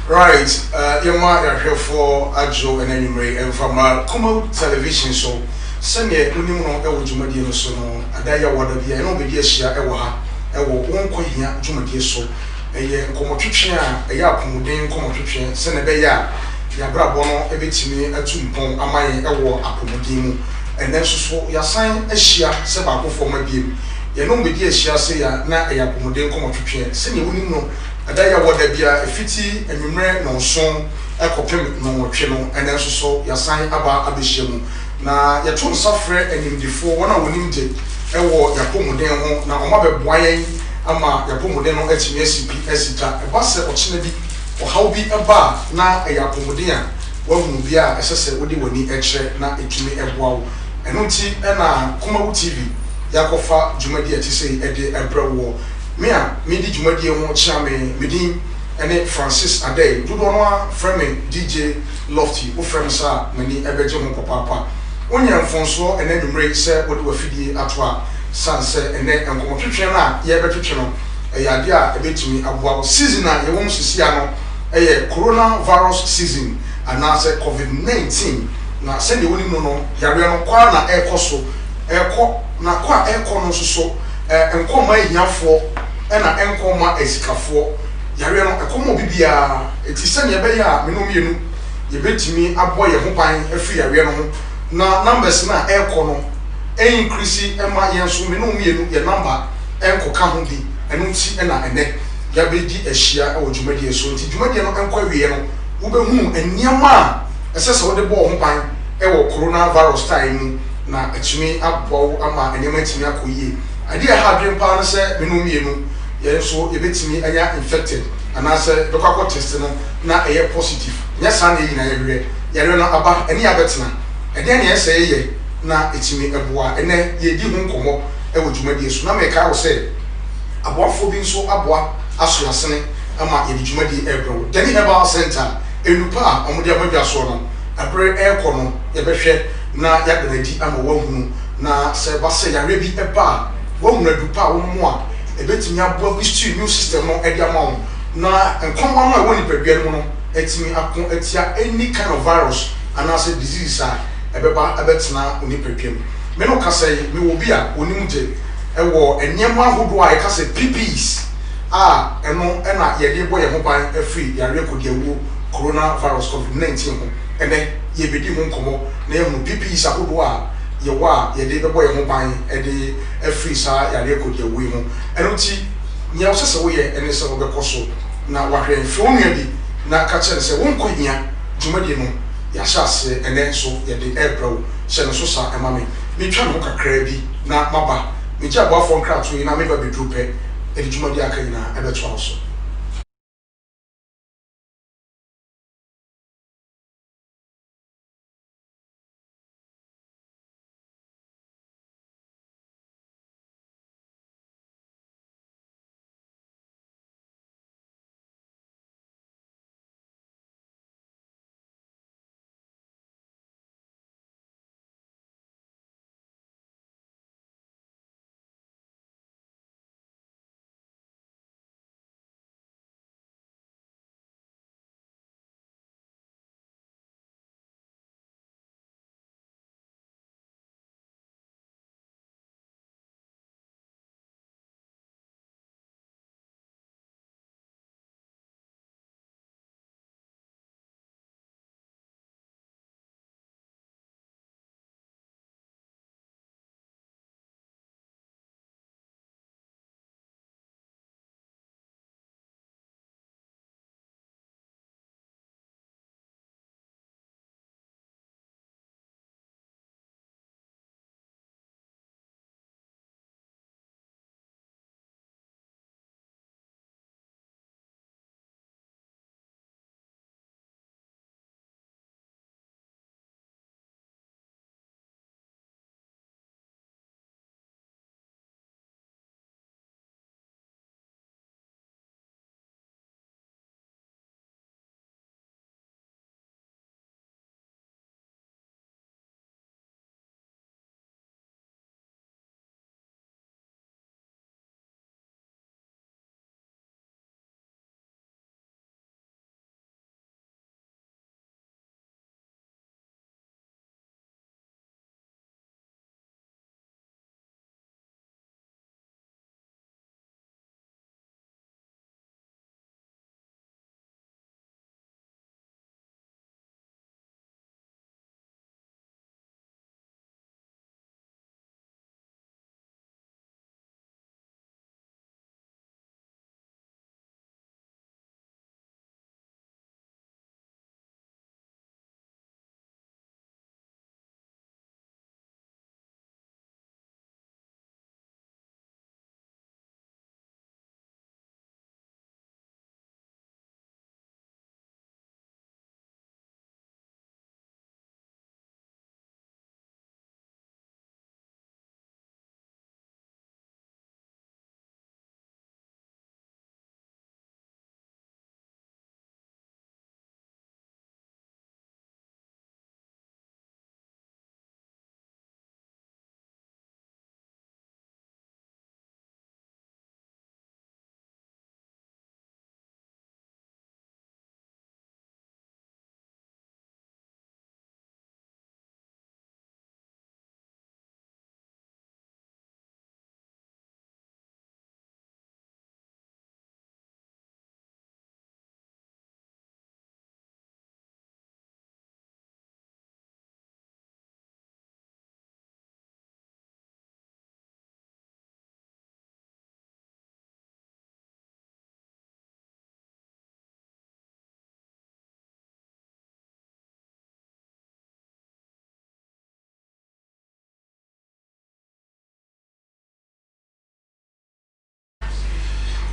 Right, your mother here for Ajo and anyway, and from Kumo television. So, send ye Unimuno Ewo Jumadi so no, Adaya Wadabi, and over the Shia Ewaha, Ewo WONKWA HIA Jumadi so, a ye Comotricia, a Yapumudin Comotricia, Senebeya, Yabrabono, Ebitimi, a Tumpon, Amay, Ewo Apumudimu, and then so ya sign a Shia, Sebako for my game. Ye no be dear Shia say na a Yapumudin Comotricia, send ye Unimuno. Adaya Wadabia, a fiti, and you may no song, a copim no channel, and then so ya sign about Abishemu. Na ya tun suffer and in before one I will need it, a war Yapomodeno, now Mabe Boyen, Ama Yapomodeno, HMSP, Esita, a basse or Chinadi, or how be a bar, na a Yapomodena, one will be a SS would you need extra, na it to me a wow, and Uti and a Kumawu TV, Yakofa, Jumadia to say a day Emperor War. Mea, midi Jumadi and Chame, Midim, and Francis Ade, do one framing DJ Lofty, who frames are many Ebejon Papa. Only Alfonso and then you break, sir, what were Fidi Atwa, Sunset, and then Computriana, Yabetuchano, a idea a bit to me about season, you won't see a coronavirus season, and now say COVID-19. Now send the winning no, Yariano Kwana air coso, air co, na qua air corner so, and come my young for. Ena enkoma esikafo yare no ekomo bibia etise ne be ya menomienu ye betimi aboye ho ban afi yare no ho na numbers na eko no increase ema yenso menomienu ye number enko ka ho bi eno ti ena ene ya beji ehia e wodwumadi eso nti dwumadi no enko awie no wo be hu eniama esese wo de bo ho ban e wo coronavirus time na etimi abo ama eniama timi akoyie ade ha dwen pa no se menomienu ye so ye betimi anya infected and as a doctor test no na e positive nya san ye na ye yare no aba eni abetena e de na ye ye na etimi eboa ene ye di hu nkomo e wo dwumadi eso na me ka wo se aboafo bi nso aboa aso asene ama ye di dwumadi ebro dani herbal center enupa omode abadwa so no abre ekọ no ye behwe na ya granadi ama wahunu na se ba se yare bi eba wahunu adupa wo mo a ebetimi abo boost new system no e dia ma na enkomwa no e woni padua no no etimi akon etia any kind of virus and as a disease ebeba ebetena oni padua me no ka say me wo bi a oni muje e wo enyema ahodo a e ka say PPEs eno na ye de boye ho ban afri yare kodiawo coronavirus COVID-19 ho ene ye bedi ho nkomo na ye mu PPEs ahodo a ye wa ye de bebo ye ho ban e de afri sa yare kodiawo ho eno ti nya osese wo ye ene se wo bekoso na wahwe mfionua bi na ka kire se WONKWA HIA dwumadi no ya hyase ene so ye de ebro hye no so sa emame me twa no kakra bi na maba me gya boafo nkrato yi na me ba bedru pe e de dwumadi aka yi na ebeto so.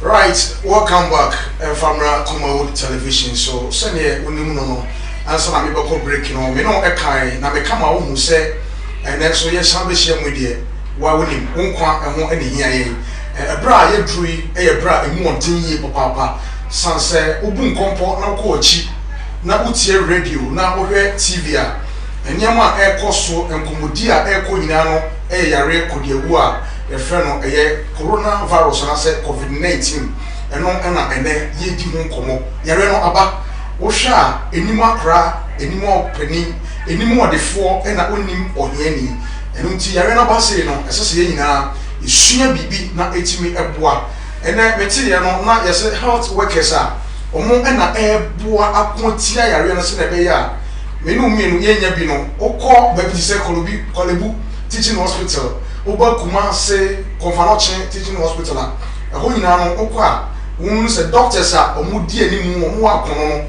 Right, welcome back from Kuma Television. So, Sunday, when you know, and so I'm able to break you know, me know a kind, now me come out who say, and then so yes, I'm share with you. Why would him, wonkwa and won't any here? A bra, ye drew, a bra, and more 10 years, papa. San say, Ubun compo, now coachy, now what's your radio, now we're TV, and Yama air costo and Comodia air coinano, a yare could you war. A friend of a coronavirus and I said COVID-19 and no and then ye di wonkomo yareno aba wo sha enima kra enima opani enima de fo and na onim ohia enu nti yareno aba say no esese ye nyina esua bibi na etimi eboa ene meti ye no na yese health workers a omo na eboa akontia yareno se na be ya menu mienu ye nya bi no okọ baby se kolebu teaching hospital Oba Kumase Konfanoche Teaching Hospital. A whole nano okwa. Who said doctors are omudi any more kono.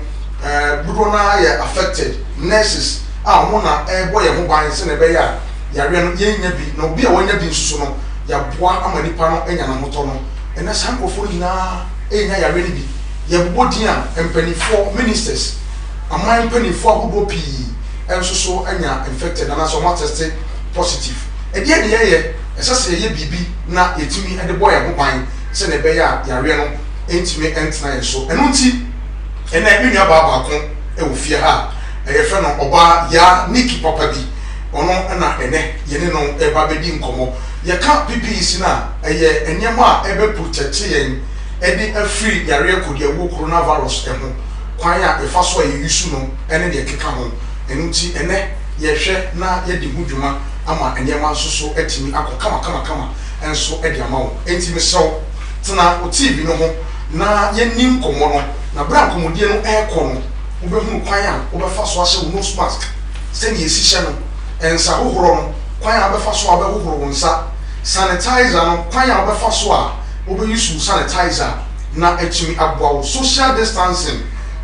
Budona affected nurses. Mona boy and mobile senebeya. Yarian yebi no be a one yabin suno. Yabwa amanipano and yanamotono. And that's hanko for na yaribi. Yabodia and penny 4 ministers. A mine penny 4 who go pee. And so anya infected and as a matter state positive. E dia de ye esase ye bibi na etimi e de boy ahoban se ne be ya yare no entimi entna ye so eno nti ena e nua baba ko e wo fie ha e ye fe no oba ya Niki papa bi ono na ene ye ne no e ba bedi nkomo ye ka PPEs na ye enyema e be protect ye e de afri yare kodia wo coronavirus e ho kwan ya e fa so ye yusu no ene de keka ho eno nti ene ye hwe na ye di hudwuma ama enyema soso etimi akọ enso edi amawo entimi sew tena o TV no ho na yenim komo no na bra komodie no ekọ no obehunu kwan a obefa so ahye wo nose mask se ni esihye no ensa hohoro no kwan a obefa so abehohoro wo nsa sanitizer no kwan a obefa so a obeyusu sanitizer na etimi aboa social distancing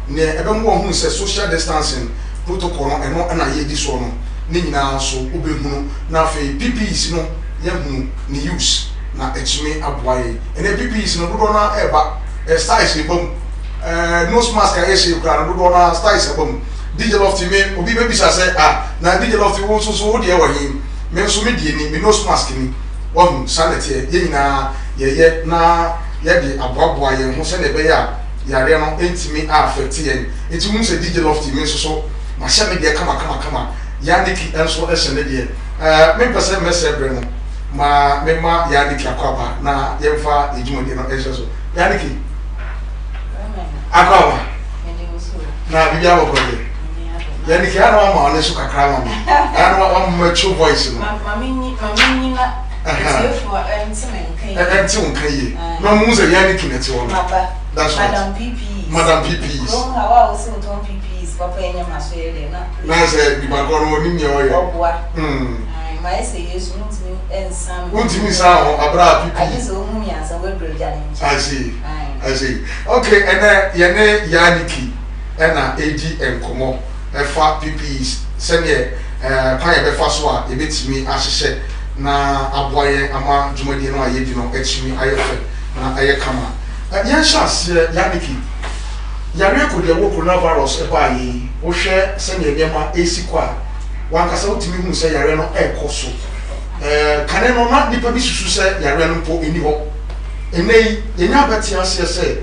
ne ebemu wo hunu se social distancing protocol no eno na ye di so no ni nyina so obehunu na fe PPEs no yehunu ni use na etimi aboaye ene PPEs no dodo na eba styles e bom nose mask a yesi kura no dodo na styles e bom digital of me obi be bisa say na digital of wo so wo de e wahin me so me die ni me nose mask ni wo sanity ye nyina ye na ye de aboaboa ye ho se na be ya yare no entimi affect ye enti hu se digital of me so ma sha me de kama Yaniki enso esene de me pese mesebre no ma Yaniki akwaba na yemfa ejumode no eso Yaniki akwaba na bibia bokoje Yaniki ana ma ona so kakra ma ana wa mature voice no mami na etefo enti kai no mu ze Yaniki neti wona that's right Madam PPEs no how also don PPEs papa enya maso ye na say bi ba ko no ni me oye obwa my say yesu ntimi ensam ntimi sa ho abra PPEs adi so mu mi ansa we broja ni I see okay and ye Yaniki na AG enkomo e fa PPEs se ne kwan ye be fa so a e betimi ahyehye na aboye ama dwumadi no aye di no etimi ayefe na aye kama yan chance Yaniki yare ko de wo coronavirus e ba yi wo hwe se ne dem esi kwa wankasa utimi hu se yare no ekoso kane no na nipa bi susu se yare no po eni ho enei yenya beti ase se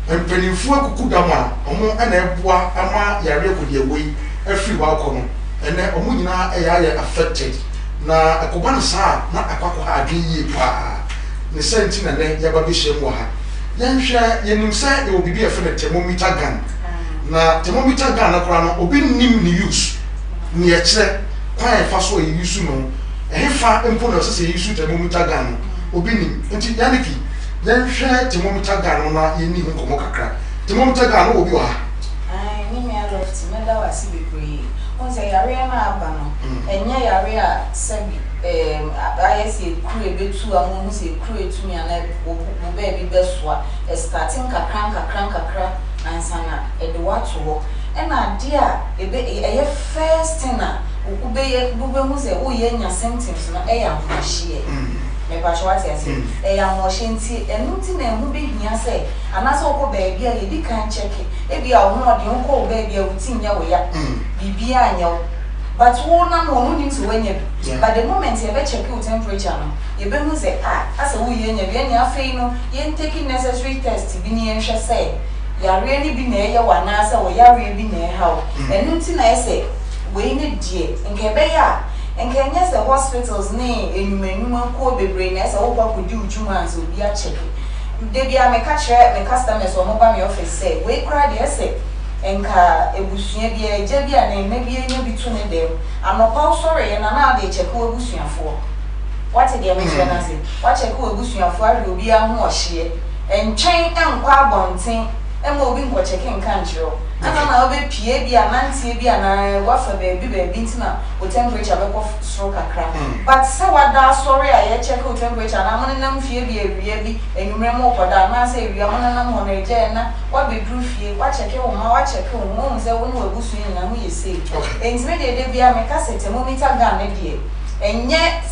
empenimfu akuku dama omo na eboa ama yare ko de wei afri wa ko no ene omo nyina ye affected na akoba no sa na akwakọ ha adwen yi pa ne senti na ne yaba bi hye mo ha yanhwa yenim se e obibi efe thermometer gun na thermometer gun na kora no obi nim ni use ni e kire kwan fa so e use no e fa empo na se use thermometer gun obi nim enti Yaniki yanhwa thermometer gun na yeni hu komo kakra thermometer gun no obi wa ni me aloft me da wasi bebre on say yare na aba no enye yare a sebi ayesi kru ebetu amu se kru etumi ana wo be besoa starting kakran ansana e de wato wo e na dia ebe first thing na okube ye bube mu se wo ye nya symptoms na e ya hwahie me pa so what yes e ya mo hye enu ti na ehu be hia se anase okọ baby a ye di kan check e bi a wo no de onko baby a wuti nya wo ya bibia anya but wo na no no nim so wanya but the moment you be check your temperature no you be hu say asa wo ye nya bi anya afei no ye taking necessary test bi ni enhwe say yare ni bi na ye wa na asa wo yare bi na ha o enu ti na ese we ni die nke be ya nke nya se hospitals ni enyumenyu ko bebre na ese wo kwa kodi ujuma so bi a check de bia me ka chere me customers o mo ba me office say we kra de ese enka ebusua bia eja bia na eme bia nya bitu ne dem anopa sorry na na de check wo ebusuafo what dey make sure na say what check wo ebusuafo ari obi a ho ohye entwen enkwa abonten ema obi nko check nka nchiro ana na obi pie bia nantie bia na wafa baby ntina o temperature be ko stroke akra but say wada sorry a ye check o temperature na mo nam fie bia ewie bi enumre mo koda na say ewie mo nam ho na eje na wa be dru fie wa check wo ma wa check wo mo say wo no agusu ni na ho ye say entime de bia me ka say thermometer gun na die enye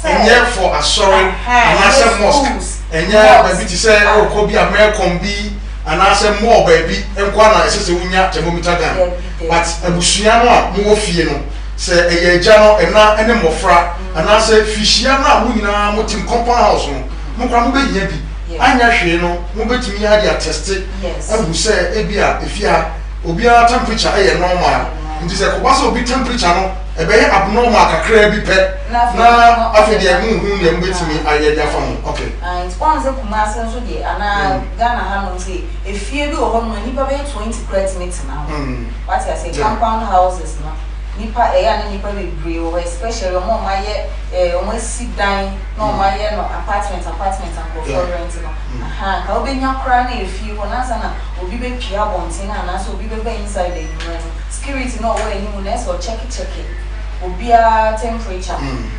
for a sorry anase mosque enye baby ti say o ko bi American bi anase more baby enkwa na esese wunya thermometer gun but abusua no a mo fie no se eye eja no ena ene mofra anase fishia no a mo nyina mo tim compound house no mo kwa mo be hia bi anya hwe no mo betimi ya dia test abu se ebia efia obi a temperature eye normal nti se ko ba so obi temperature no ebe ye abnormal kakra bi pe na afedi hu ne mbetimi aye dia fa mo okay and sponsor kuma sen so de ana Ghana ha no say efie bi o ho no nipa be 20 credit meet now what I say compound houses no nipa na nipa be brave o especially o mo maye o mo sit down no maye no apartment and go for rent no aha ka obenya kra na efie ho na sana obi be pia bontin na so obi be inside the room security no way him na so check it obia temperature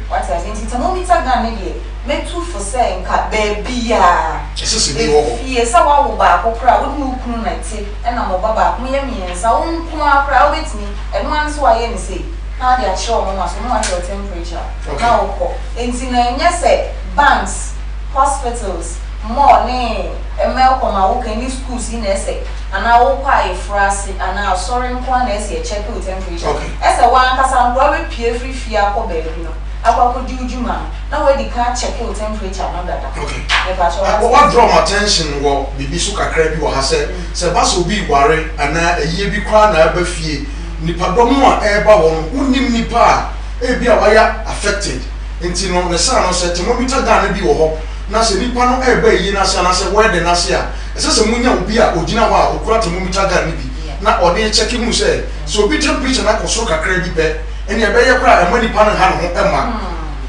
what I say thermometer gun ne me two for say nka baby ya esese bi wo fie sa wa wo ba akokra wo mu kunu na ti e na mo baba mo ye miensa wo nkunu akra wo betimi enu an so aye ni say na dia show mo so mo your temperature na wo ko enti na nya say banks hospitals more ne emel ko ma wo kan ni schools ni na say ana wo kwa efrasi ana sorry nkwa na ese check your temperature ese wa nkasa ndo we pie free fie akọ baby no akwa ko di ujuma na we di ka check your temperature no dada okay what draw my attention wo bibi so kakra bi wo ha se ba so bi gware ana eyiye bi kwa na aba fie nipa dom a eba wo unim nipa e bi a waya affected enti no ne sa no se thermometer gun bi wo ho na se nipa no eba yi na se wede na se a ese munya obi a ogina wa okura thermometer gun ni bi na ode check mu se so bi temperature na ko so kakra bi pe eni ebe ye kra ema nipa no ha no ema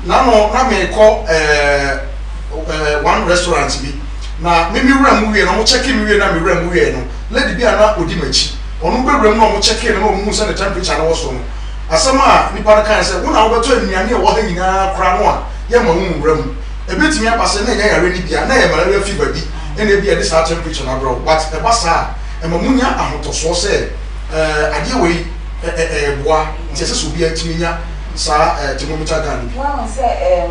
na no na me ko one restaurant bi na me wura mu wie no mo check mi wie na me wura mu wie no lady bi ana odi machi onu be wura mu no mo check no mo se the temperature na wo so no asama nipa no kan se wo na wo beto anuane e wo ha nyina kra no a ye ma mu wura mu ebetimi apase na nya yare ni bia na ye malaria fever bi ene bia this high temperature na bro but e basa e ma munya ahotoso se ade we boa nti se so bia timinya sa thermometer gun one say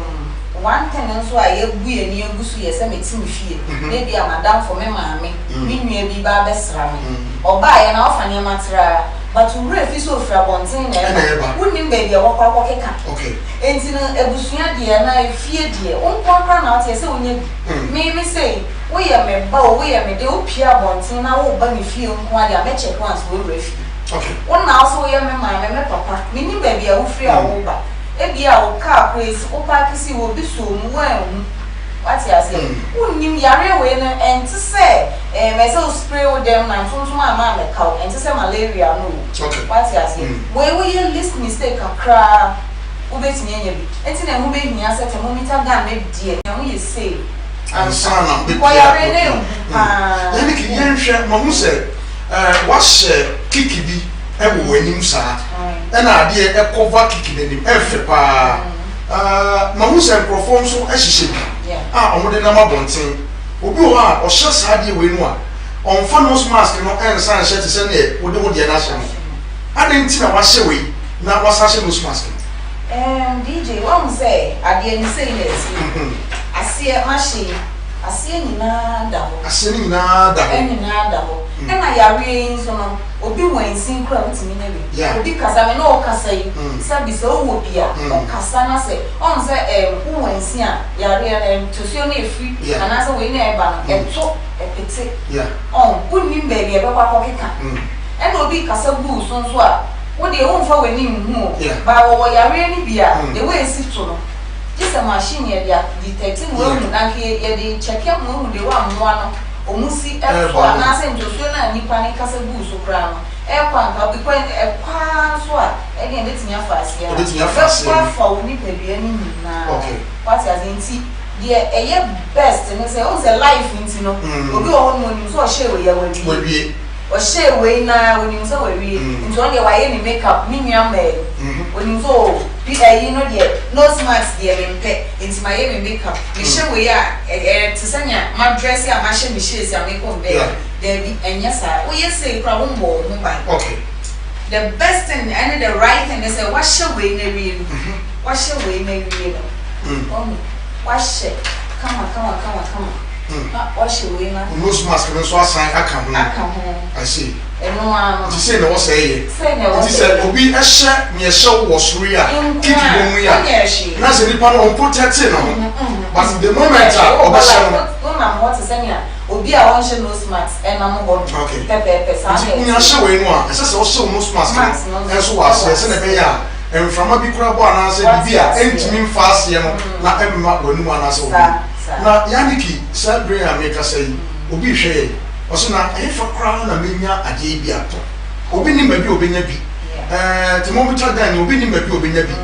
one thing nso a ye gu ye ni egusu ye se metimi fie na bia madam for me maame mi nua bi ba besra me oba ye na ofa ne matera but we refi so fra bontin na eba woni baby e wokwa kwokeka okay enti no ebusua de na efie de onkwa kra na ate se onye me say we ye me ba we ye me de opia bontin na wo ba me fie nkwa de me check once we refi okay wona also ye me ma me papa me ni baby a wo free a wo ba e bia wo car praise o park si wo bi so mu wa what I say unnim yare we no enti se me say spray with them na funtum ama me cow enti se malaria no okay what I say we list mistake akra ubetimi enya bi enti na hu be hia se thermometer gun na die na hu ye say ansana be yare ne yani ki yenhwe ma hu se wahye kiki bi ewo wanim saa na ade e cover kiki nanim efe pa ma hu se microphone so ehihye bi omode na mabonten obi ho a o hye saade we nu a onfa nose mask no ensan hye te se ne wode wode na hye no adenti na wa hye we na wa sa hye nose mask DJ one say ade ni say na esi aseɛ machine aseɛ nyinaa da hɔ aseɛ nyinaa da hɔ nyinaa da hɔ ɛna yare nso no obi wansin kura mutimi na bi obi kasa me na o kasa yi sabi sɛ o wo bia o kasa na sɛ on sɛ wo wansin a yare tosio na efi ana sɛ we na eba no ɛto epete on kunni mbɛbi ɛbɛkɔ akɔkeka ɛna obi kasa gu so nso a wo de wo mfa wani nhu ba wo yare ni bia de we esi to no just machine ye dia detect mo hu na ke ye de check mo hu de wa mmoa no omusi efo na se njosuo na nipa ne kasa gu so kra no kwa nka bi kwa so a e de ndetinya faase a fa wo nipa bia ni nyina what as nti de eye best ne se o se life nti no obi wo ho no ni so o share we ya wawie o share we na oni so wawie nti on de wa ye ni makeup mi nua me oni so you know nose mask there me into my makeup me share we ya to sanya my dress ya my share me shades ya make on there be and yes we say problem mo ban okay the best thing and the right thing is say what share we na real what share we na real what share come on what share we na nose mask no so asan aka ho I see eno ano ti say na wo say ye ti say obi ehye me ehye wo sori a keep wo mu ya na se nipa no protect no but the moment obehye no na what is any obi a won hye nose mask e na mo go pepe sa na ni hye we no a ese se wo hye nose mask enso wa se se na be ya enframa bi kura bo ana se bibi a entimi fast ye no na emma wanu ana se obi na yaniki sabre America say obi hwe oso na efa kra na menya ade bi ato obi ni mabi obenya bi thermometer dan obi ni mabi obenya bi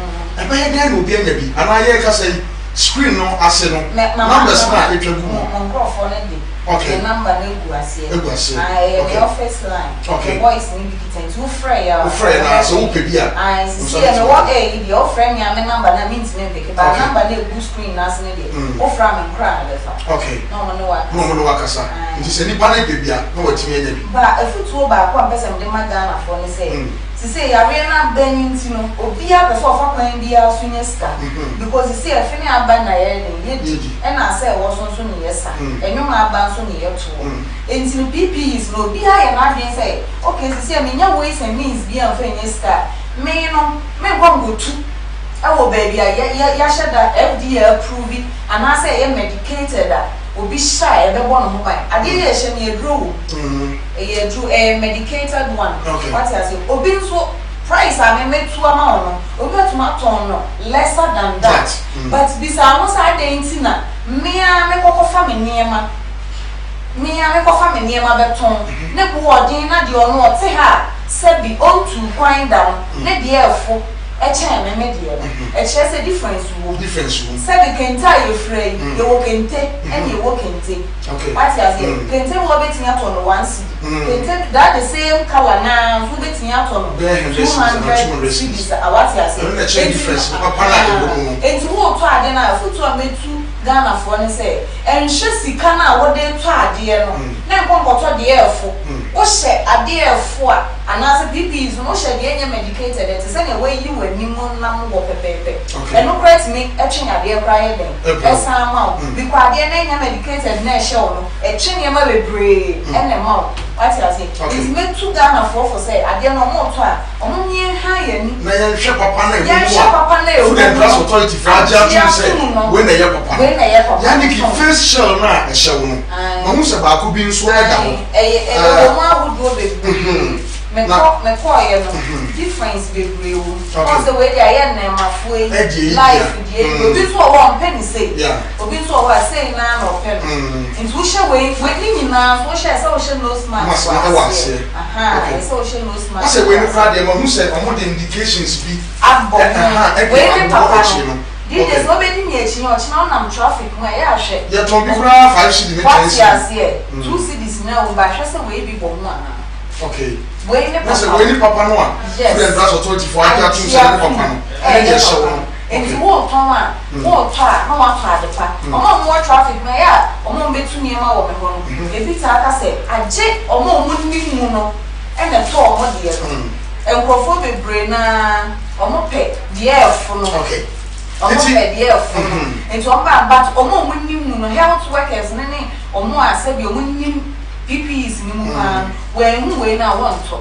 eba ye dan obi anya bi ana ye ka say screen no ase no numbers na etwa gu mo okay the number na egu ase okay office line okay voice ni bi kitan tu frey na so wo pe bi a see no what the offer me am number na means me pick ba number na egu screen na ase ne de offer me kra na befa okay no mo no wakasa nti se nipa na pe bi a na watimi anya bi ba efutuo ba ko am pese me de magana for ne say say yare na ben nti no obi a person of kwan bia so nya ska because say afini aba na ye di e na say wo so ne yesa enwom aba so ne yeto enti no PPEs no obi a ye na adwen say okay say me nya ways and means bia fa nya ska me no me go tu e wo baby ya shada FDA approve and I say ye medicated obi shy ebe bo no ho ban ade ye hye ne edro medicated one what is it obi nso price a me metu ama ono obi atuma ton no lesser than that but bisa no sa dey ntina me a me kokofa me niema beton ne bu odin na de ono ote ha se bi ontu kwan down ne de efo e che me de e che se difference wo se bi kenta ye frey ye wo kente and ye wo kente okay what is it kente wo betin ato no once kente that the same color na wo betin ato no 200 cities what is it no change difference papa na de wo enti wo to ade na futu ametu Ghana for ne say enhwe sika na wo de to ade no na nkonkoto de efo wo hye ade efo a anase PPEs no hye de enya medicated it say na we yi wanimu na mo pepepe eno correct me etwen ade ekra ye den esa ma because ade na enya medicated na hye wo no etwen ye ma bebre ene ma what you say is me to Ghana for say ade no mo to a omo nye ha ye ni na ye hwe papa na ye hwe papa na food and drugs authority for aja to say when na ye papa yani ki first shell na e hye wo no ma hu se ba ko bi nso e da ho mo abudo bebre me ko ye no difference bebre wo because the way they are na mafue life die obi so wo penny say obi so wo say na no pen into hye we ni na so hye say wo hye nose mask so hye nose mask say we no cry dem ma hu se omo the indications bi abbo we ni papa no This is nobody near you, on traffic. My ashe. You told me 5 cities. What's here? 2 cities now, but I say we be born one. Okay. When the papa no one. Yes. Food and drugs authority for I to say papa no. And yes, show. And you walk on more car, no one car the park. More traffic, my ya, or more bet to near my woman. If it's like I said, I jet or more wouldn't mono and a tall, dear. And for the brain, or more pet, the air from okay. Omo pedie fun enti omo but omo nim no health workers ne omo asabi omo nim PPEs ni mu kan we na won to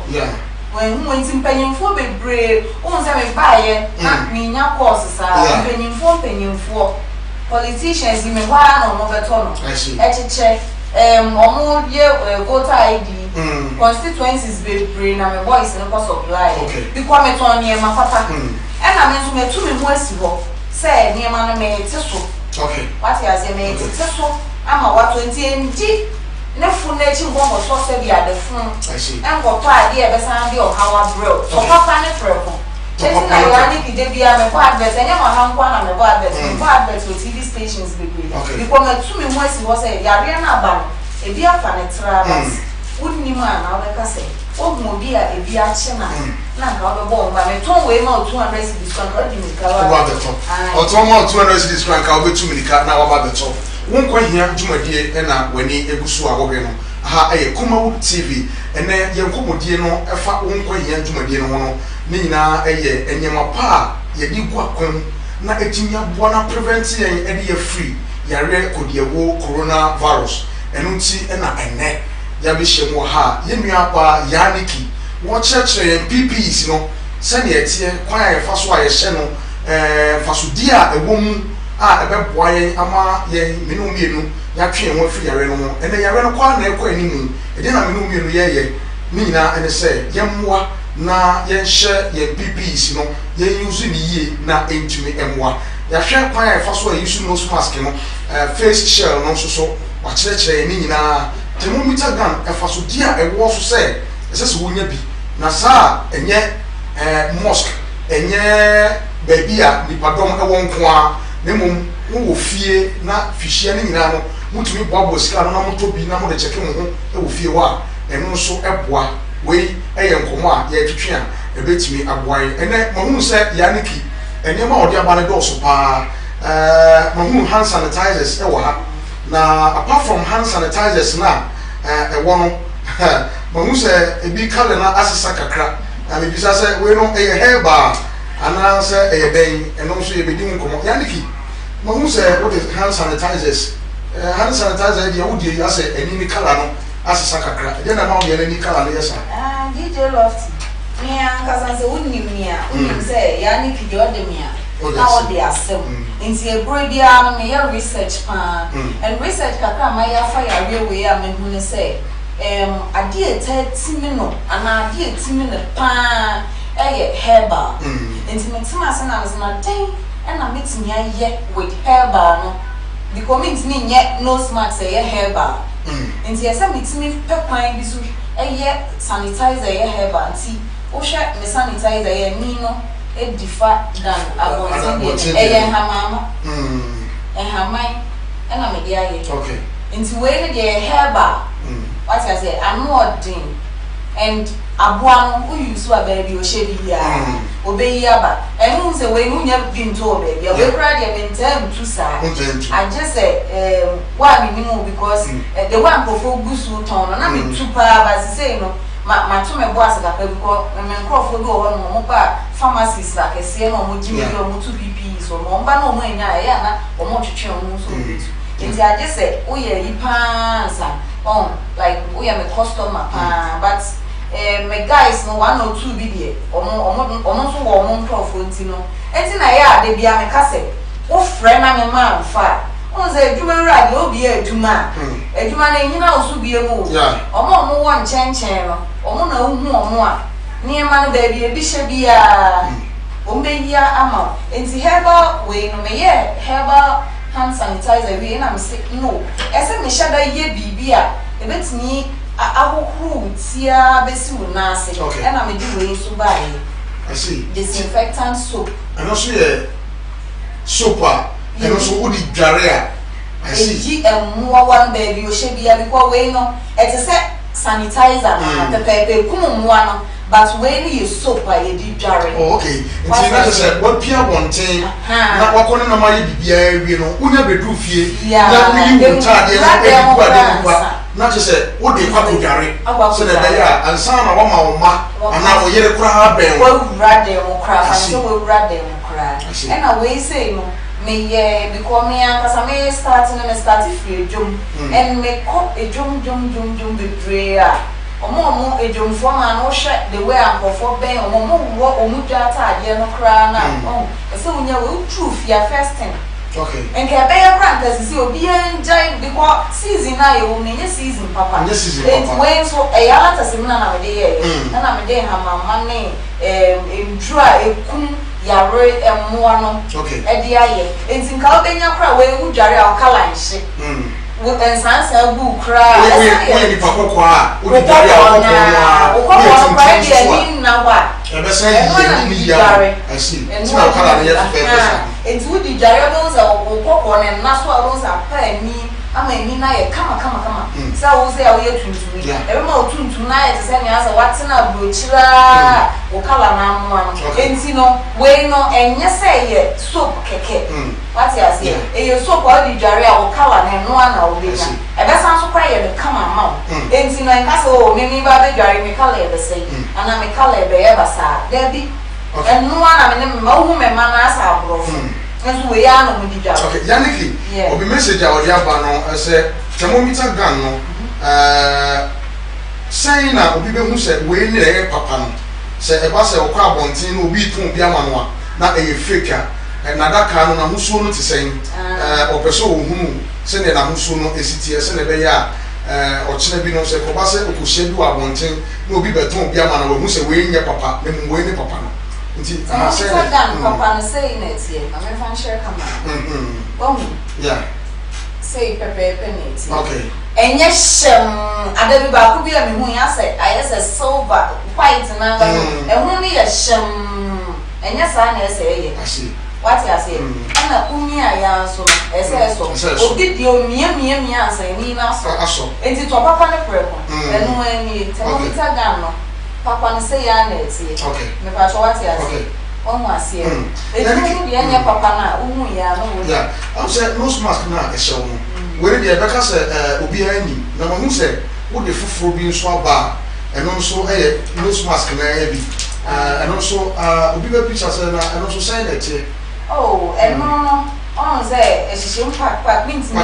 when tin panyimfo bebre won say me baaye na me nya course sa panyimfo politicians me wa na omo beto no echeche omo ye voter ID constituencies bebre na me boys no ko supply because me ton ye mafata e na me so me tu me mu asi ho say ni ma no me ti so what you say me ti so ama wa 20 nji ne fun na chi ngombo so se bia de fun engo to ade e be san bi o hawa bro so papa ne freko esi na ya ni kide bia me ko advert enya ma han kwa na me ko advert with TV stations bebre because me tu me mu asi ho say ya re na aba e bia fa ne tra bas wonni ma na o be ka say ogun obi a ebi a che na ka o be bo ma me ton we ma 200 cedis kan ka di mi ka wa o ton ma 200 cedis kan ka o be tu mi ka na wa ba beto WONKWA HIA dwumadie na wani egusu a wohwe no ha aye Kumawu TV ene yenkomodie no efa WONKWA HIA dwumadie no ho no ni nyina eye enyema pa ye di gu akon na etinya bo na prevent yen ede ye free yare kodiewo coronavirus enu ti na ene ya be hyemu ha ye nua kwa yaniki wo church PPEs no se ne etie kwan ya fa so a ye hye no fasudi a ewom a ebe boa yen ama yen menu mienu ya twe ho afiri yare no ho ene yare no kwa na ekọ animu ede na menu mienu ye ni nyina ene se yemmoa na yen hye yen PPEs no yen use ni yie na entumi emmoa ya hwe kwan ya fa so a use nose mask no face shield no so wa kire ni nyina thermometer gun efa so dia ewo so se ese wonya bi na sa enye mosque enye babia nipadom ewo nko a nemum wo fie na fihia ni nyina no mutumi boabo sika no na motobi na mo de cheke mo ho wo fie wa eno so eboa we eye nkomo a ye twetwe a ebetimi aboa ene mahunu se yaniki enye ma odi abane do so pa mahunu hand sanitizers ewo ha na apart from hand sanitizers na ewo no mahunu se ebi kale na asesa kakra na me bisa se we no eye herba ana se eye den eno so ye bedi nkomo yaniki mahunu se what is hand sanitizers hand sanitizer dey wo dey ase eni ni kala no asesa kakra dey na ma wo ye ni kala no yesa DJ Loft me ankaza se wonni mia wonni se yaniki dey odemia na o dey asem nti ebro bia no me ya research pa and research kakra ma ya fa ya we a me hu ne se ade etimi no ana ade etimi ne pa herbal nti me tima se na me na den na metimi aye with herbal no because me ntimi nye nose mask herbal nti esa metimi pekwan bi so sanitizer herbal nti o hwe me sanitizer ni no edifa dan abontin hamama hamai na me dia ye okay nti we ne dey herbal what I say I'm not doing and aboa no use wa baby o hye bi ya obeyi aba enu se we nu nya bi nto baby we kra dey mentem tu sa I just say wa mi nimu because the one profo gusu ton na me tu pa ba say no ma to me boa saka because me nkrofo bi o ho no mo pa pharmacies la kese no mo jimi o mo tu PPEs so mo mba no mo enya ya na o mo twetwe o mo so bitu nti I just say o ye yi pansa like we am a customer but my guys no 1 or 2 bi there omo so wo omo nkrofo nti no enti na ya ade bia me ka se wo frɛ na me ma fa on say adwuma ra de obi adwuma adwuma na nyina osu bie mu omo wo nchenchen no omo na hu omo a niema no ba bia bi hye bia ombeyia ama enti herbal we no me ye herbal hand sanitizer we na me say no ese me shada ye bibia ebetini ahohuru tia besi wona ase na me di we so bae I see disinfectant soap and also ye soap and also odi dware I see mo one baby o hye bia because we no it is sanitizer na pepe kumu mo no but when you soap you di dware okay nti na say what pia bonten na wakọ na ma ye bibia ewie no unya bedu fie na mi wu tade na e ku ade ku na che say wo de kwa dware so na da ya ansa na wo ma wo ma ana wo yere kura ha ben wo wura de mo kura so wo wura de mo kura cry. And I say no. Me because me and me starting free jump and me cop a jump the prayer. Omo a jump for man no shut the way I'm for bang omo what omujata ye no cry now. So when you truth your first thing. Okay. And can be a brand as you be enjoying because season now you mean season papa. Yes season papa. It's when so a yala seminar na me dey and I'm dey have my money in dry a kum yare no. Okay. E dey aye. Entin ka obenya kra we hu dware a kala nhye. With ensansa bu kra. We ni papa kwa. We dware a ko kwa dey na wa. E be say ni ya. I see. Ti na kala na ye fe. It's would the jarabos or popcorn and Naswa Rosa pay me. I mean, I come. So I will say, I will to me. Every more tonight to send me as a Watson of Buchra or Calamam. And Sino, way no, and yes, say soap cake. What I say, a soap or the Jaria or Calan and one or be. I best answer cry and come on. And Sino and Castle, maybe by the Jari Micale the same. And I'm a color by Evasa. There be. And no one I mean, no woman manas are broken. And we are no with the job. Okay, Yannick, or be message our Yabano, I said, Thermometer gun, saying now, people who said, we need a papa. Say a bus or crab on tin will be 2 Biamanoa, not a faker, and another canon, I'm so not saying, or person who send a Musuno, a city, send a bear. Or Chinabino said, Cobasa, who should do our one thing, no be better, Biamano, who say, we in your papa, then we in papa. I said, Papa, saying it here. I'm a fan share come on. Yeah. Say Pepe Penny. Okay. And yes, I don't know be a moon. I said, I as a silver, white and only a sham. And yes, I say, I see. What I say, and a unia yaso, so did you me answer, and Nina so. And it's a papa prayer. And when you tell me Tagano. Papa say okay. Me pa so what ya say. One was here. It's any papa na ya no. Yeah. I say nose mask na e show no. Where dey be ka say obi ani. Na mo say wo de fufuro bi nso aba. And also nose mask na e bi. And also obi be picture say na and also say that. Oh, and no. On say e shishim pack means me.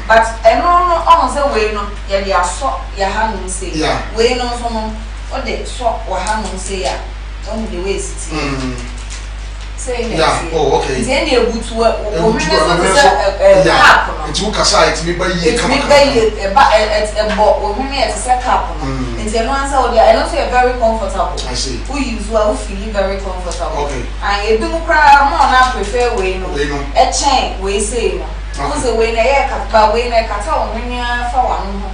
But and no on say we no ya dey aso ya hanu say. We no so no. What they swap or hand say ya on the waist. Say yeah, oh okay. Then you would work or it's a site, me by ye come a boat or me at a set up. And then once out there, I don't say very comfortable. I see. Who use well feel very comfortable. Okay. I do cry more now prefer way no a chain we say. Who's the way I cut by way I cut out when you are for one.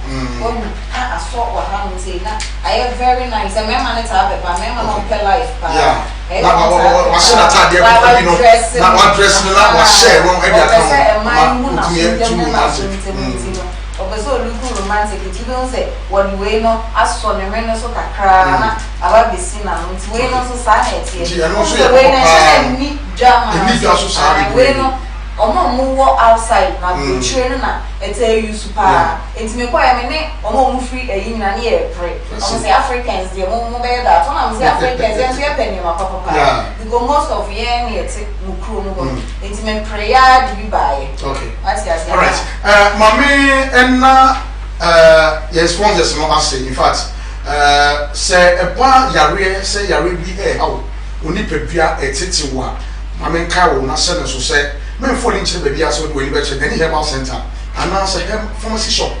I saw what happened say that I am very nice. I remember it up, but I remember not per life. Yeah. I should have had the dress. Not one dress, not one share. Wrong idea. So look romantic. You don't say what you way no. As for the men so kakra. I will be seen now. It's way no society. And also the way I need drama. Need also society. Omo mu wo outside na go train na tell you super enti me kwa ya me ne omo mu free eyi na ne e pre omo say Africans dey mo be that so na me say Africans dem say penny ma papa because most of ye ne ete mu kro mu go enti me prayer di bi bae. Okay, all right. Mami enna yes sponsors no say in fact say e ba yare say yare bi e hawo oni pedua etete wo a mami nka wo na se ne so say men falling to the baby as well when you bet any herbal center and now say pharmacy shop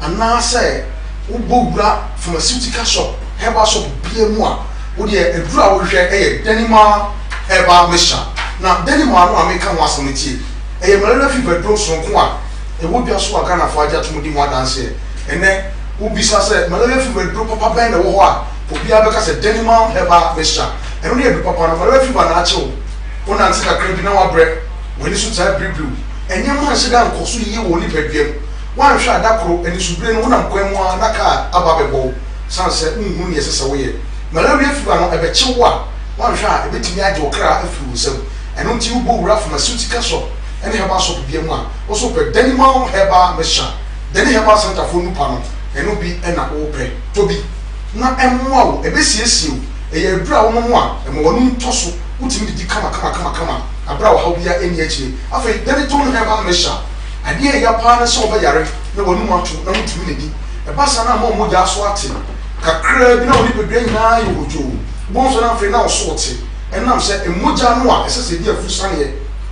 and now say ubobra pharmaceutical shop herbal shop bia mu a wo de edura wo hwe denima herbal mixture na denima no ameka ho asomiti malaria fever drop so ko a wo bia so aka na fo aja to mudi mu adanse ene wo bisa say malaria fever drop papa ben na wo ho a obi abeka say denima herbal mixture eno ne edu papa na malaria fever na ache wo na ntika krebi na wa bre when you should blue, and your man sit down, cause you only pay them. One shot that crow and you should bring one of them one car above a bowl. Son said, yes, away. Malaria fever, I bet you one shot, a bit to me, I do cry if you so. And until you go rough pharmaceutical shop, and have also be one. Also, per Denimon Heba Mesha. Then he have a Santa Funu panel, and no be an open. To be not a more, a bit you, a brown one, and one tosso. utimi di kama abra wo ha bia eni achi afei Denton herbal mixture ade ya pa na so ba yare na wonu mato na mutumi ne di e ba sa na mo ja so ate kakra bi na woni bedwe nyina ye wojo bon so na afei na wo so ate enam se emoja no a ese se di afusa ne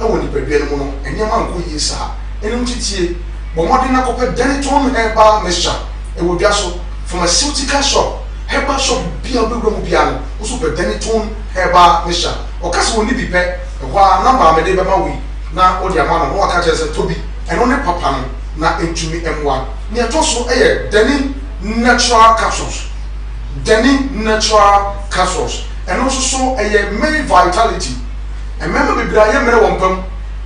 e woni bedwe no no enyama nko yi sa enim titie bo modern na kope Denton herbal mixture e wo bia so pharmaceutical shop herbal shop bia obegro mu bia no wo so be Denton herbal mixture o kase woni bi pe wa number me de be ma wi na o di ama no wa ka se tobi eno ne papa no na entumi emwa ne to so Deni natural capsules eno so male vitality e mema bibira ye mere wompam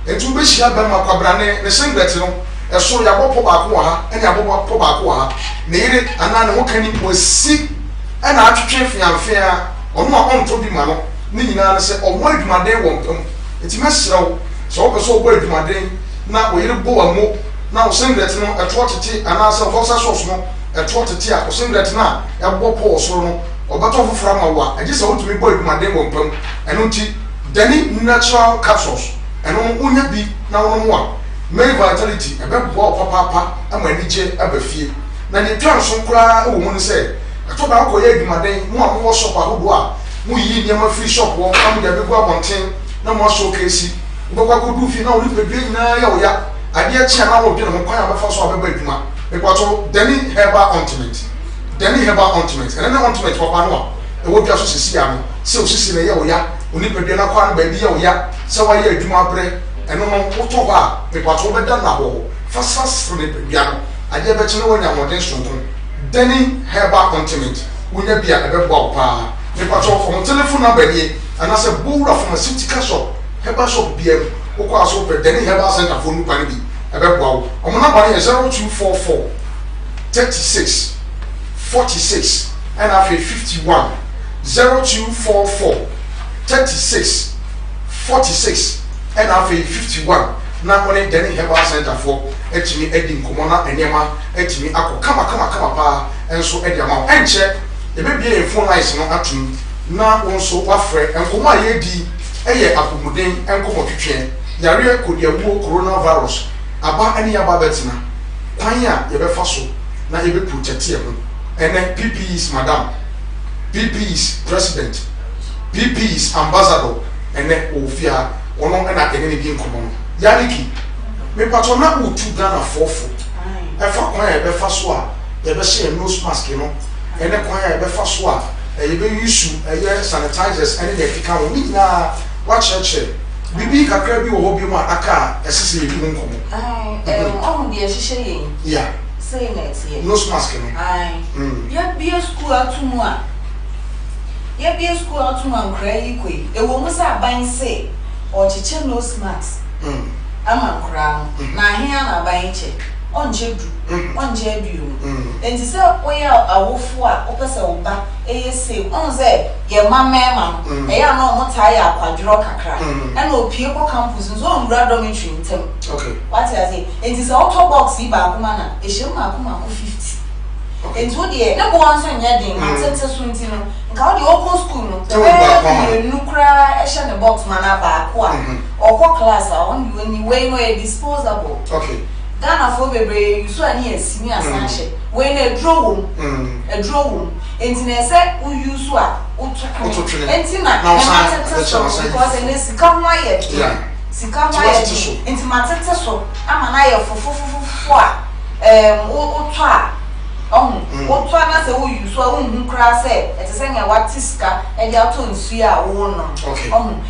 entu be hia ba ma kwabra ne singlet no eso ya bopo ba ko ha ene abopo ba ko ha ne yire ana ne wokani wasi ana atwetwe fiamfia ono a onto bi ma no ni nyina ne se omo adwumaden wompam enti mesrew so wo so obo adwumaden na oyire bo wa mo na o singlet no eto tete ana se boxer shorts no eto tete a o singlet na e bo po osoro no obato fofora ma wa age se wotumi bo adwumaden wompam eno nti Deni natural capsules eno unya bi na wono mo a male vitality ebe bo papa amani je abafie na ne twan so kura wo mu ne se eto ba ko ye adwumaden mo a mo shop ahodo a mo yi niam free shop wo am de be go abonten na mo showcase ubakwa ko du fi na wo pe bi na ya wo ya ade a chia na wo bi no kwan abefa so abeba adwuma ekwato Deni herbal ointment ene na ointment papa no a e wo bia so sisi ya no se o sisi na ya wo ya oni pe bi na kwan ba bi ya wo ya se wa ya adwuma bre eno no wo to ba ekwato be da na ho fasas ne pe bia no ade be chine wo nya modern sonton Deni herbal ointment wonya bia ebe bo pa ekwato from telephone number ni ana se bowra pharmaceutical shop herbal shop bia wokọ aso pe Deni herbal center for nu pan bi ebe bo omo na ba 0244 36 46 and after 51 0244 36 46 and after 51 na one Deni herbal center for etimi edi nkomo na enema etimi akọ kama pa enso edi ama enche ebe bia phone lines no atum na wonso wafre enkomo ayedi eye apomuden enkomo twetwe yare kodiawo coronavirus aba ani aba betina kwan ya yebefa so na yebe protect ye ho ene PPEs madam PPEs president PPEs ambassador ene ofia ono ena ene bi nkomo yaniki me patona utu Ghana fofo efa kwan ya yebefa so a yebe share nose mask no ene kwan ya yebefa so a yebe use sanitizers ene de fika wo ni na wa cheche bibi kakra bi wo bi ma aka esese bi nkomo on de hihye yen yeah say net here nose mask no ya bi school atumu a nkra yi koi ewo mu sa ban se o chiche nose mask ama nkra na ahia na ban che onje abiu enti se oya awofo a opese oba eyese onze ye mamema eya na omo tai akwadro kakra na opie ko campus nso onwura dormitory ntem okay what I say enti se auto box yi ba akoma na ehiem akoma ko 50 enti wo de na bo anso nya den matete so enti no nka wo de okọ school no nukra ehye ne box mana ba akwa okọ class a on you way no disposable okay Ghana for bebre yusu ani esimi asanhye we na edro wom enti na se u yusu a ututu enti na matete so because ene sika ho aye enti matete so ama na ye fofofofo a utu a utu na se u yusu a unhu kra se etese nya watiska e dia to nsu a wo no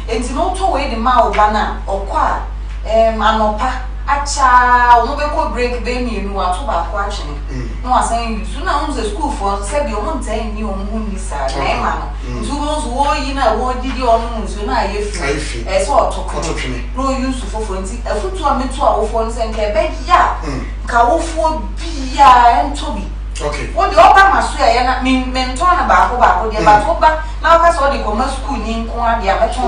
enti no to we de ma oba na okwa anopa acha o be ko break be mi nu ato ba ko achene no asan you so na unze school for say bi o mo ntan ni o mo ni sa na e ma no tu mo so wo yi na wo didi onu so na ye free e so otoko no use fofo nti afutu a metu a wo fo nse nke be ya ka wo fo bia entobi okay wo de oba maso ya na mento na ba ko de ba to ba na ka so de ko ma school ni nko a de abeto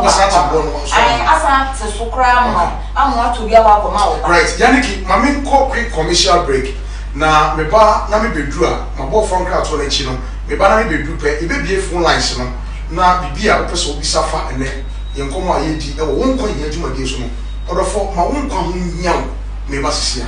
ai asa te sukra ma amu to bia wa ko ma wo right yaniki mami ko quick commercial break na me ba na me bedu a ma bo phone call to na chi no me ba na me bedu pe e be bie phone lines no na bibia wo pese obi safa ene yen komo ayedi e wo wonkwa hia dwumadi so no odofo ma wonkwa ho nyaw me basisia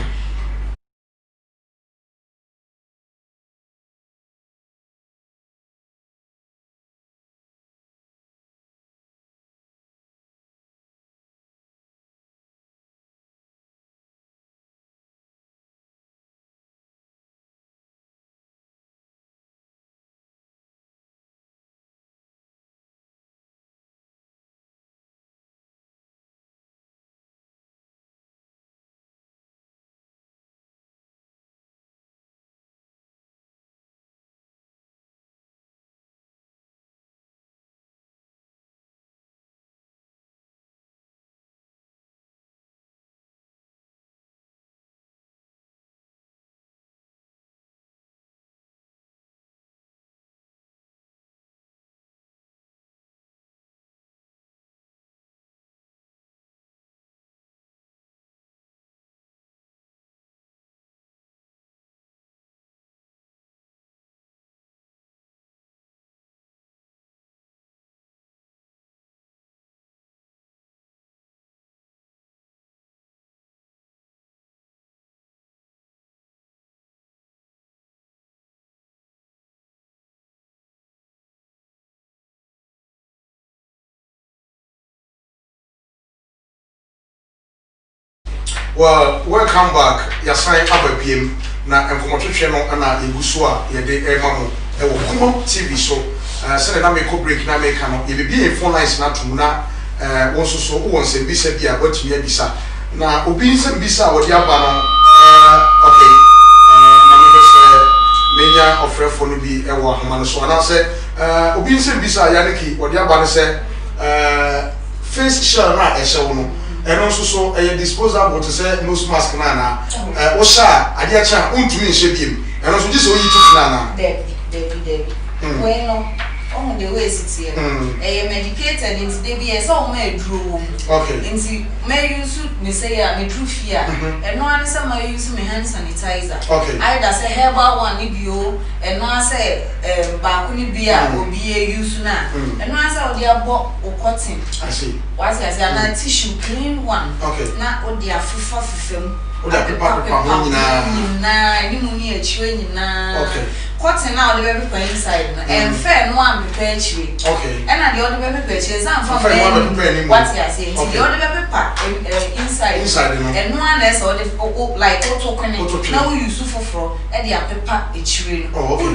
well welcome back yasan ababiem na enkomotwetwe no ana eguso a ye de emamo e wo Kuma TV so se na me ko break na me ka no ye be phone lines na tum na wonso so won se bisa bia watumi abisa na obi nse bisa wodi aba no okay na me se menya ofrefo no bi e wo ahoma no so ana se obi nse bisa ya neki wodi aba no se face shell na e shewo no and also so a disposable to say nose mask nana osha ade acha untumi nhye biem and also just so you took nana Debbie bueno on the way sit here medicated into the so me drew okay into me use me say me drew fear and no one say me use me hand sanitizer okay either say herbal one ni bio and no say ba ko ni bia obi use na and no say odi abo cotton I see what's I say na tissue clean one okay na odi afufa fufem odi apepa nyina ni mu ni achiwe nyina okay cotton now the baby for inside and fair no one prepare chiri okay and the other baby prepare chiri some from what you are saying the other baby pack inside and no one else or the like token now we use for and the paper a chiri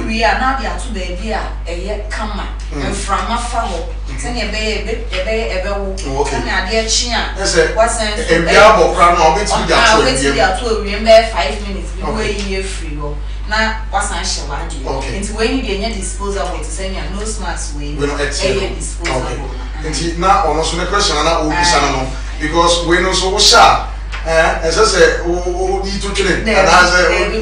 we are now they are two baby a kama and from afar send a baby okay and the chia what's a biabo kra no obeti dia to remember 5 minutes before you free na wasan shawadi into when you get disposable to send your no smart way we no disposable into na ono so the question na o bisa no because we no so sha as I say o di to twene and as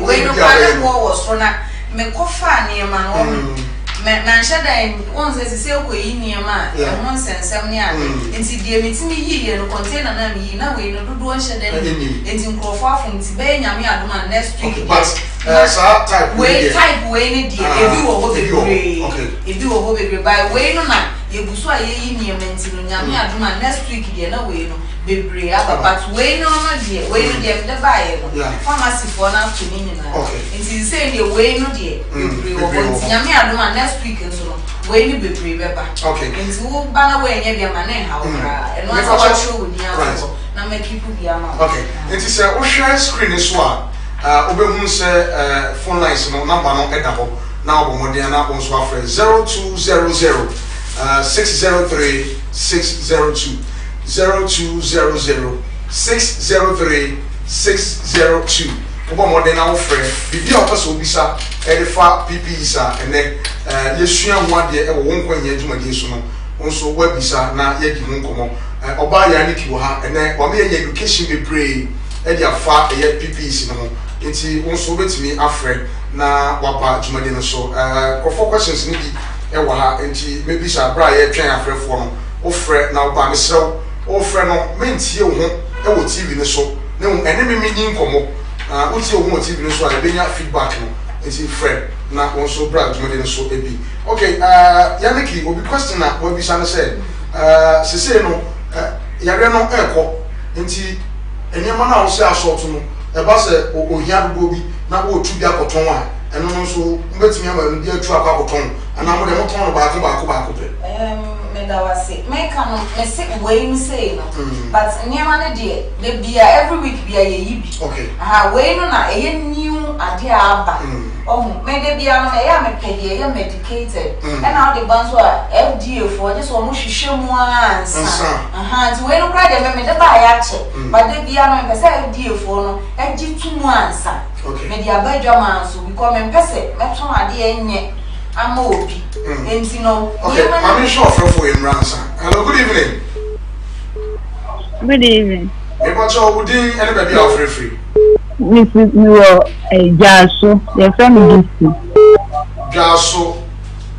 we no plan was for na me kofa ne ma no na shada on say ko yi niema e won sensem ne ade enti die metimi yi no container na mi na we no dodo on shada enti nkrofo afun ti be nyame adoma next week but so type we ni die ebi wo ho bebre ebi wo ho bebre by we no na yebuso aye yi niema enti no nyame adoma next week die na we no bebre aba but we no die we no die the buy no pharmacy for na to ni na enti say the we no die bebre wo enti nyame adoma next week so we ni bebre beba enti wo bana we nya bia ma na ha wo kra eno asa wa show ni aso na make people bia ma enti say wo share screen so a obehun say phone lines no number no eda ho na obomodien na onso afre 0200 603 602 0200 603 602 obomodien na ofre bibi o paso obisa edifa PPEs ene yesua ho ade e wo wonkwa hia dwumadi so no onso wabisa na yedi ho nkomo oba ya ne kiwo ha ene o me education be pray e dia fa e PPEs no enti onso betimi afre na wapa dwumadi no so kofo questions ni bi e wo ha enti maybe sha bra ye twen afrefo no ofre na oba mesrew ofre no mentie wo ho e wo TV ne so ne ene me di nkomo uti wo ho TV ne so a benya feedback no enti friend na onso bra dwumadi no so ebi okay yaniki obi question na obi sha no say sese no yare no eko nti enema na wo se assault no e ba se ohia dodo bi na wo tu bi akoton a eno no so mbetimi ama bi atu akoton ana mo de mo ton ba ko pe medawase make no me say we say no but nyama ne de bia every week bia ye yibi okay we no na eye new ade aba me de bia no ya me pede ye medicated and how the bands were FDA for just so mo hwehwe mu ansa nti we no kra de me de ba ya che but de bia no me say FDA for no agi tu mu ansa me de abadwa man so because me pese me ton ade enye ama obi enti no I'm sure for in ransom. Hello, good evening. Good evening. What's your woody anybody are free? Mrs. Nuo Jaso, your family Jaso.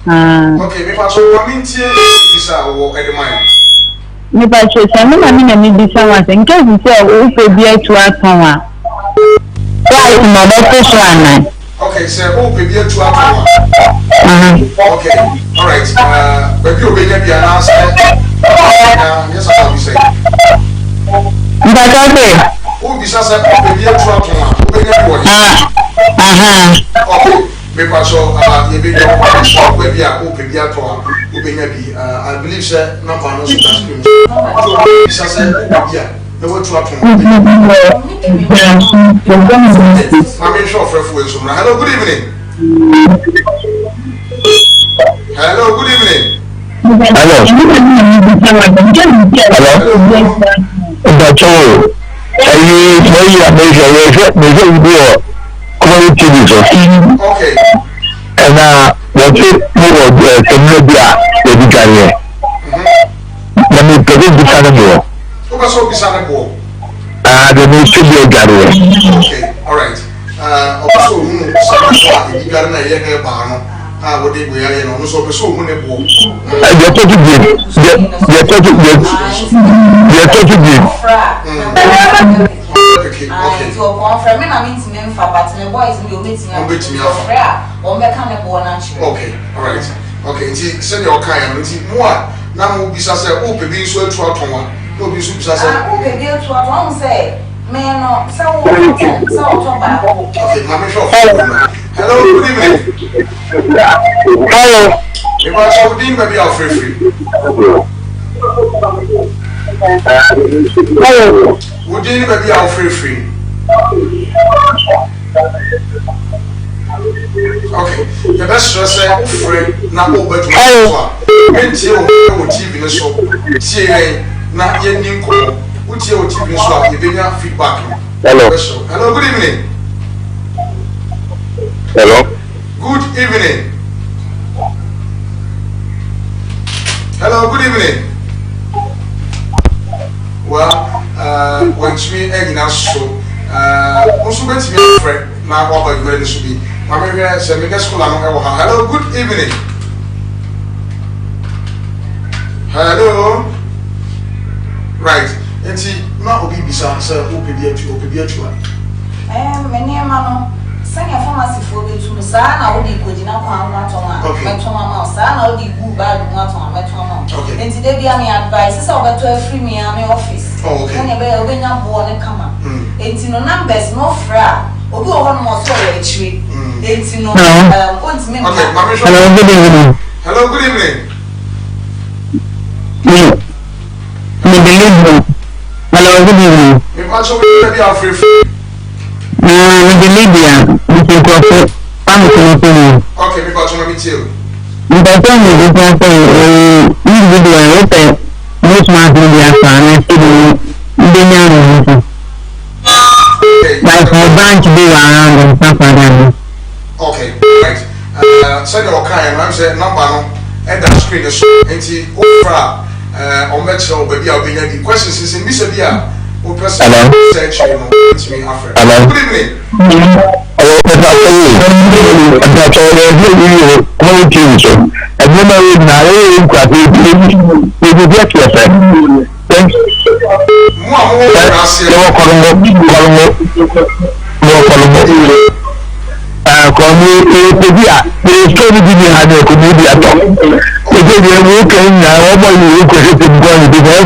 Okay, me pass come in here this our at the mine. Me pass me be someone in case you say we could be to our why my doctor one. Okay, sir, who be here to our okay, all right. But you be there be announced. Yes, I will say. But okay. Who be sasa be here to our who be there one. Okay, me pass you be there one be here who be here to who be there I believe sir number no screen. Sasa be here. No what to happen. I'm sure for hello, good evening. Hello, good evening. Hello. Okay. And what's it let me present the animal. The new studio gallery. Okay, all right. Also, you got a bar. What did we are on so you're talking okay. So from I mean to men for but my boys will meet me or make a born natural. Okay, all right. Okay, send your kind more. Now will be such a open being so to no be such as okay, dear to what say. Man, so okay, I'm sure. Hello, good evening. hello. If I shall be maybe I'll free. Hello. Would you maybe I'll free? Okay, the best dresser friend now over to until TV so see na yen ko utie o TV so a yebenya feedback. Hello, good evening. Hello. Good evening. Hello, good evening. Well, once we egg now so also bet me friend now what you ready to be. Mama here say me get school and hello, good evening. Hello. Right. Enti na obi bisa say obi bi atu. Many man sanya pharmacy for be to sa na wo di kodina kwa aton a meton ama sa na wo di gu bag mu aton meton ama. Enti dey bia me advice say obeto afri me am office. Anya be obenya bo ne kama. Enti no numbers no fra obi wo ho no mo so ya echi. Enti no ontime. Hello, good evening. Hello, good evening. Hello, good evening. Me pacho be be afri. With the Libya, okay, we got to meet you. The thing is, individual most mass media fan like for branch be around and stuff like that. Okay, right. Send your kind, I'm saying number no, and that screen is empty over on metro, baby. I'll be the questions is in this area. Hello. Good evening. did you work in now? What you could have been going to be there?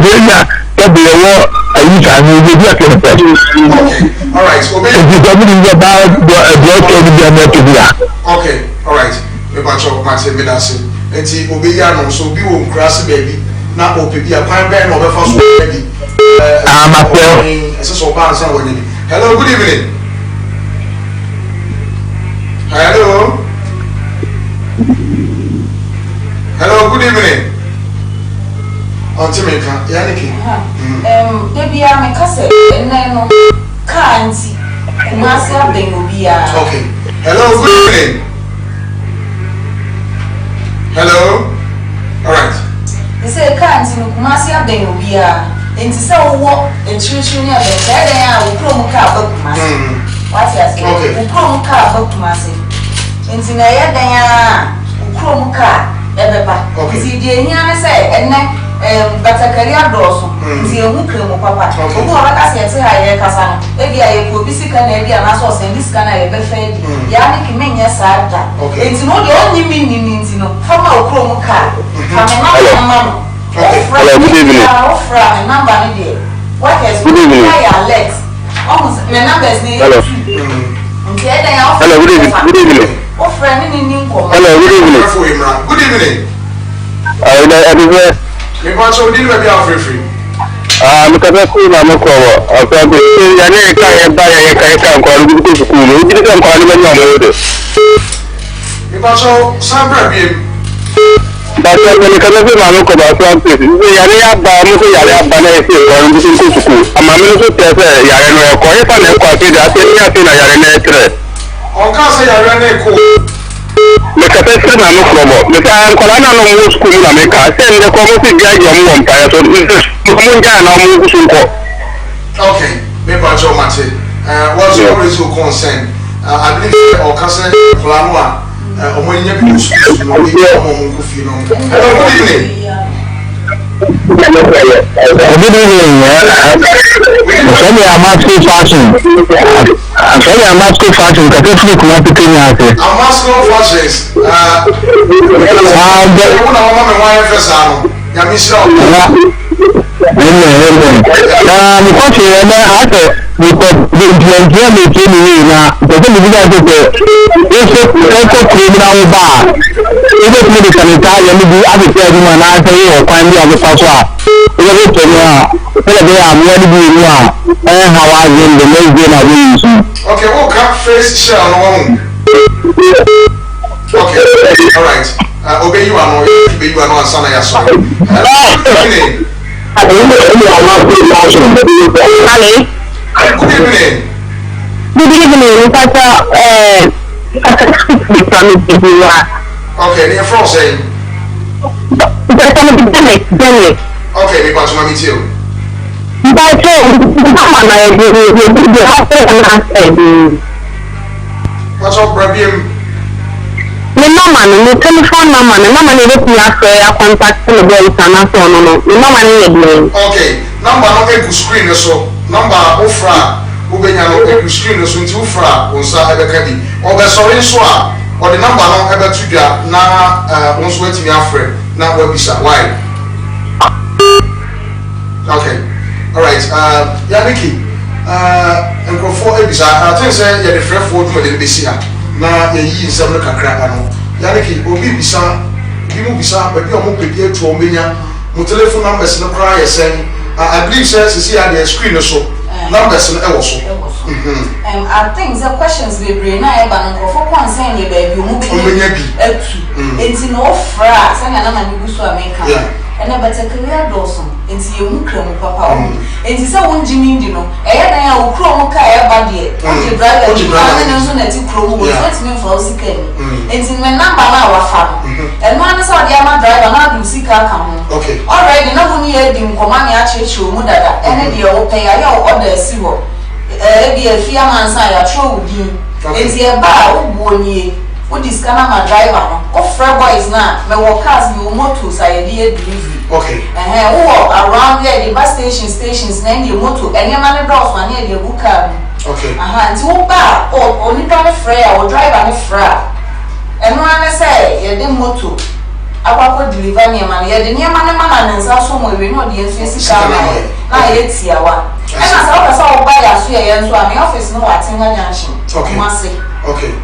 Be a war. I use I will be back in the past. All right. So it's something about a block of the okay. All right. We batch up Martin Medasi. Enti Obeya no so bi wo nkrase baby. Na opebi akwan ben no befa so baby. So ba ansa woni. Hello, good evening. Hello. Hello, good evening. Antimeka, Yaniki. Baby, I'm a cousin, and then can't see. Master Benobia. Okay. Hello, good evening. Hello. All right. They say can't see Master Benobia. And to say what a children have been there, I will promote car book master. What's your say? Okay. We promote car book master. And to know that they are promote car. Okay. See, the Indian say, and but a career dorsum, the Mukum papa. Who are as I say, I Casano. Maybe I could be sick and maybe an assault and this can I be fed. Yannick Mania Sata. It's not the only meaning means, you know, from our promo car. From a mamma. Hello, good evening. From a number here. What has good evening? Legs. Almost my numbers need. Hello. Hello, good evening. Good evening. Hello, good evening. Good evening. Me want to deal with your free. Because I see my mother. I can't say I need to buy a car call to school. You didn't call me on the me want to sample him. But when you come to my local about something, you are about to Yaya Banner or to school. I'm a little bit Yaya or if I never did that, I think I am in a on can't say I ran a cool. The capacity na no problem. The time kolana no mo school na make send the community guy you want empire so mo nja na mo kusunko. Okay, me ba jo mate. What's your reason concern? I believe or cousin Planwa omo nya bi school no be omo mo kufi no. Hello, good evening. Good evening. Sorry, I'm asking fashion. Sorry, I'm asking fashion. Because it's not what you think. I'm asking fashions. Okay, we'll cut face share on. Okay, all right. Obey you and obey you and one son of your son. Good evening. Okay, you're from saying. Okay, we got to meet you. What's up, Brabim? The number, the telephone number, the number you get me after contact the boy is an answer no. The number you okay, number no e screen so. Number ofra ubenya no e screen so nti ofra onsa ebeka bi. Obe sorry so a or the number no ebe tudua na onso wetimi afre na wabisa why? Okay. All right. Yaniki nkrofo ebisa I think say ye the free for do the besia na ye yi nsam no kakra no Yaniki obi bisa bi mu bisa ba bi o mo pedi etu o menya mo telephone numbers no kra ye sen I believe says see at the screen so numbers no e wo so I think the questions we bring na e ba nkrofo concern ye ba bi o mo benya bi etu enti no fra say na na ni guso America and a better career dorsum into your mukram papa. And it's a one Jimmy Dino. I will chrome car by the driver, and also let you chrome with me for second. It's in my number now, farm. And one is our Yama driver, not you see car come. Okay. All right, and not only had him command your church, mother, and the old pay your order zero. Be a fear man's eye, a true with you. It's a bar, 1 year. What is Canama driver? Of boys now, my workers, you motors, I did delivery. Okay. And around there, the bus stations, name your motor, and your money draws one near the book. Okay. And two bar, or only kind of frail, or drive on a fra. And when I say, you didn't motor, akwa deliver near man ye de near man and so mo we no de ensu sika na ye tiawa e na sa o pesa o buy aso ye enso am office no watinga junction kumase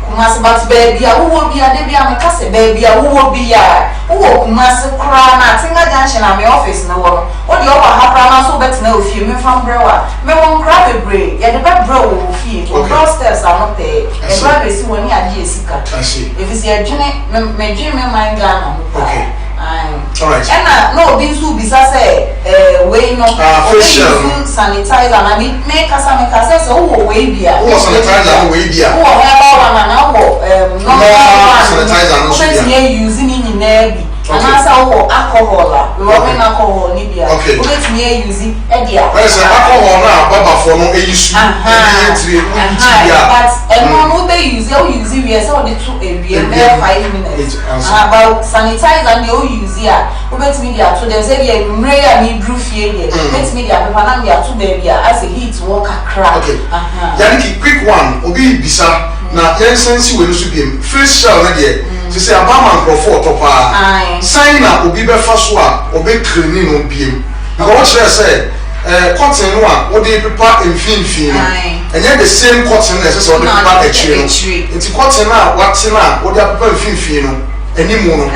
kumase but baby a wo bi ade bi am ka se baby a wo bi a wo kumase kra na tinga junction am office no wo o de o wa hapra na so bet na ofie me fam brewa me won kra bebre ye de be bro wo ofie to bro steps are not there e bra be si woni ade esika if is ye dwene me dwene me mind Ghana all right. And no, been so bizarre say, way no, sanitizer. I mean, make us say so. Who way beer? Who sanitizer? Way beer. Who have no sanitizer? No sanitizer. Using in the and I say alcohol. We were when alcohol ni beer. Okay. We let me using edia. Well, say alcohol now, Baba for no issue. But no be use we say the 2 beer 5 minutes. About sanitizer and the use here. We let me there to them say we mray ni brew fie there. Let me there people na there to baby as a heat worker crack. Okay. Yaniki quick one. Obi bisa na yensensi we no so biem. Face shell na there. She say abama nkrofo topa. Sign na obi be fa so a obi training no biem. Because what she say cotton no a wo dey prepare infin enye the same cotton na say wo dey prepare actually. It's cotton na what na wo dey prepare infin no animu no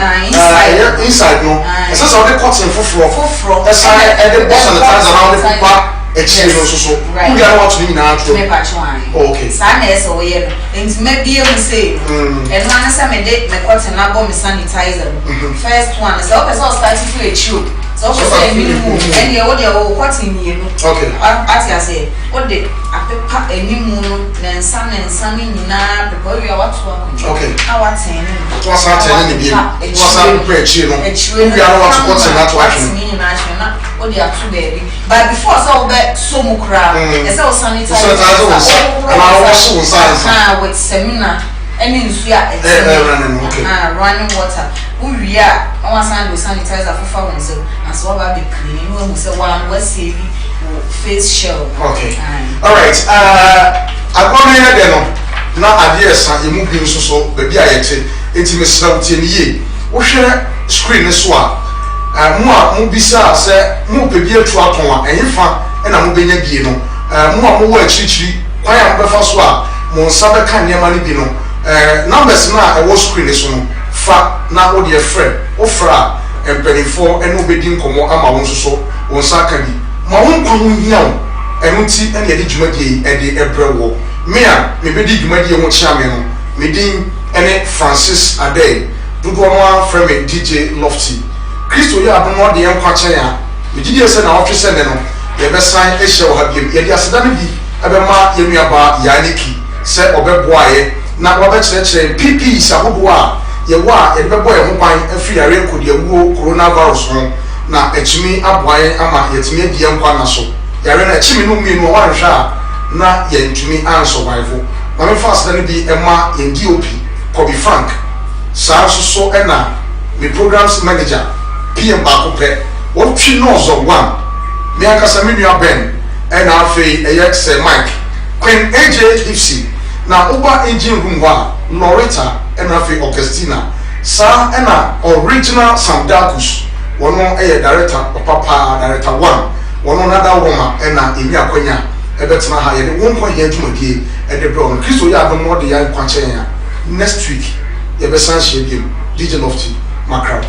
inside no say wo dey cotton foforo esa e dey boss sanitizer na wo dey prepare actually no so who dey want to na to me patch one. Okay Sana eso we enti me bie mu say and one say me dey me cotton na bo me sanitizer. First one say o person start to a chew. So say minimum and you what you cotton here no. Okay. Ati say what dey apepa animu no na nsa nyina prepare you what to. Okay. Our 10. What's that 10 ni biem? What's that prepare chew no? We are what cotton na to action. Na what dey atu baby. But before so so mukra e say o sanitizer and I wash on size with seminar any nsu a running water we are on sanitizer for far so as well be clean we say one we save face shield. Okay. All right. Akoni na de no na ade esa emu bi nso so baby ayete enti me sra utie ni ye wo hwe screen so a mu bisa se mu pe bi atu aton a enfa na mu benya bie no mu wo akirichiri kwan ya befa so a mu nsa be kan niam ani bi no numbers na e wo screen so no fa na wo de friend wo fra empenifo eno bedi nkomo ama wo nso so wo nsa ka bi ma wo nkwan hia wo eno ti ene ye de dwumadie e de ebrewo me a me bedi dwumadie wo chia me no me din ene Francis Adey dodo no friend me DJ Lofty Kristo ya adomo de en kwache ya me gidi ese na otwe se ne no ye be san e hye wo ha biem ye de aseda ne bi ebe ma ye nuaba Yaniki se obeboaye na wo be kire PPEs abobo a ye wa ye be boye ho kwan afiri are kodi awuo coronavirus ho na echimi aboaye ama yetimi adie nkwa na so yare na echimi no mienu wa nhwa na ye ntumi an survive na me fast ne bi ema ye DOP Kobe Frank sa so na me programs manager PM ba ko pe wo twi no zo one me akasa me nua Ben and afei eyex Mike Queen AJ Dipsy na oba engine room wa Loretta and afei Augustina sa na original Samdakus wono director papa director 1 wono nada woma na emi akwanya ebetena ha ye de WONKWA HIA dwumadie e de bro no Kristo ya do mo de ya kwache ya next week ye be san share game DJ Lofty Macra.